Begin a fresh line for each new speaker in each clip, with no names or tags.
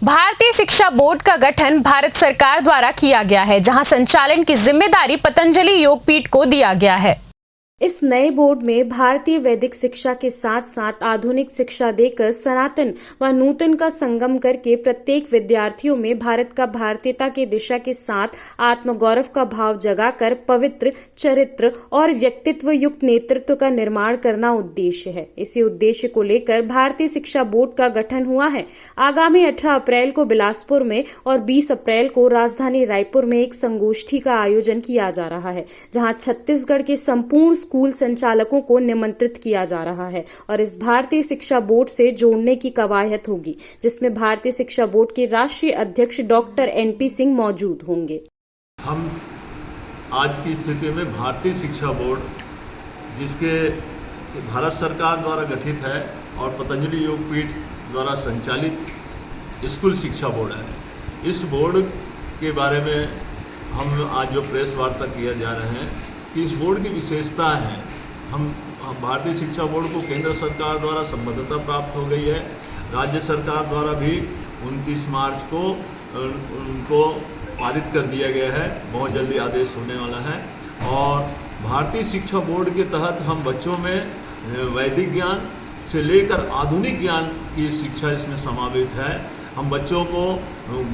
भारतीय शिक्षा बोर्ड का गठन भारत सरकार द्वारा किया गया है, जहां संचालन की जिम्मेदारी पतंजलि योगपीठ को दिया गया है।
इस नए बोर्ड में भारतीय वैदिक शिक्षा के साथ साथ आधुनिक शिक्षा देकर सनातन व नूतन का संगम करके प्रत्येक विद्यार्थियों में भारत का भारतीयता की दिशा के साथ आत्मगौरव का भाव जगाकर पवित्र चरित्र और व्यक्तित्व युक्त नेतृत्व का निर्माण करना उद्देश्य है। इसी उद्देश्य को लेकर भारतीय शिक्षा बोर्ड का गठन हुआ है। आगामी 18 अप्रैल को बिलासपुर में और 20 अप्रैल को राजधानी रायपुर में एक संगोष्ठी का आयोजन किया जा रहा है, जहां छत्तीसगढ़ के संपूर्ण स्कूल संचालकों को निमंत्रित किया जा रहा है और इस भारतीय शिक्षा बोर्ड से जोड़ने की कवायद होगी, जिसमें भारतीय शिक्षा बोर्ड के राष्ट्रीय अध्यक्ष डॉक्टर NP सिंह मौजूद होंगे।
हम आज की स्थिति में भारतीय शिक्षा बोर्ड, जिसके भारत सरकार द्वारा गठित है और पतंजलि योगपीठ द्वारा संचालित स्कूल शिक्षा बोर्ड है, इस बोर्ड के बारे में हम आज जो प्रेस वार्ता किया जा रहे हैं कि इस बोर्ड की विशेषताएं हैं। हम भारतीय शिक्षा बोर्ड को केंद्र सरकार द्वारा संबद्धता प्राप्त हो गई है। राज्य सरकार द्वारा भी 29 मार्च को उनको पारित कर दिया गया है, बहुत जल्दी आदेश होने वाला है। और भारतीय शिक्षा बोर्ड के तहत हम बच्चों में वैदिक ज्ञान से लेकर आधुनिक ज्ञान की शिक्षा इसमें समावित है। हम बच्चों को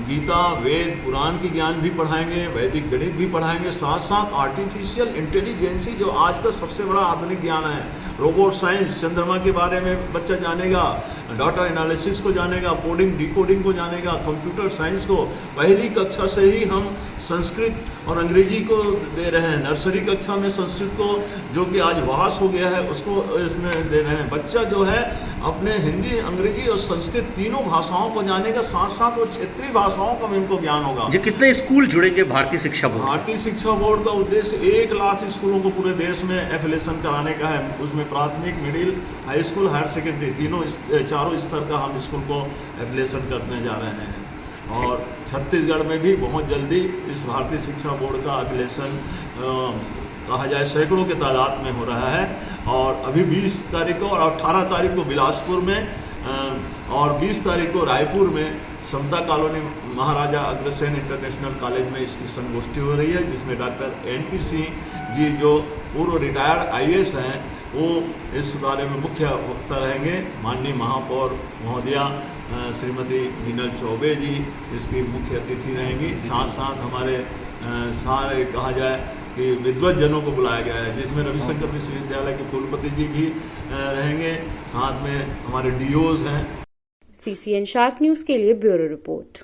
गीता, वेद, पुराण की ज्ञान भी पढ़ाएंगे, वैदिक गणित भी पढ़ाएंगे, साथ साथ आर्टिफिशियल इंटेलिजेंसी जो आज का सबसे बड़ा आधुनिक ज्ञान है, रोबोट साइंस, चंद्रमा के बारे में बच्चा जानेगा, डाटा एनालिसिस को जानेगा, कोडिंग डिकोडिंग को जानेगा, कंप्यूटर साइंस को। पहली कक्षा से ही हम संस्कृत और अंग्रेजी को दे रहे हैं। नर्सरी कक्षा में संस्कृत को, जो कि आज वास हो गया है, उसको इसमें दे रहे हैं। बच्चा जो है अपने हिंदी, अंग्रेजी और संस्कृत तीनों भाषाओं को जानेगा, साथ साथ वो क्षेत्रीय भाषाओं का भी उनको ज्ञान होगा।
जी, कितने स्कूल जुड़ेंगे भारतीय शिक्षा बोर्ड?
भारतीय शिक्षा बोर्ड का उद्देश्य 1 लाख स्कूलों को पूरे देश में एफिलिएशन कराने का है। उसमें प्राथमिक, middle, high school, higher secondary चारों स्तर का हम स्कूल को एफिलिएशन करने जा रहे हैं। और छत्तीसगढ़ में भी बहुत जल्दी इस भारतीय शिक्षा बोर्ड का एफिलिएशन कहा जाए सैकड़ों के तादाद में हो रहा है। और अभी 20 तारीख को और 18 तारीख को बिलासपुर में और 20 तारीख को रायपुर में समता colony Maharaja Agrasen international college में इसकी संगोष्ठी हो रही है, जिसमें डॉक्टर NP सिंह जी, जो पूर्व रिटायर्ड IAS हैं, वो इस बारे में मुख्य वक्ता रहेंगे। माननीय महापौर महोदया श्रीमती मीनल चौबे जी इसकी मुख्य अतिथि रहेंगी। साथ साथ हमारे सारे कहा जाए कि विद्वज्जनों को बुलाया गया है, जिसमें रविशंकर विश्वविद्यालय के कुलपति जी भी रहेंगे, साथ में हमारे DOs हैं।
CCN शार्क न्यूज के लिए ब्यूरो रिपोर्ट।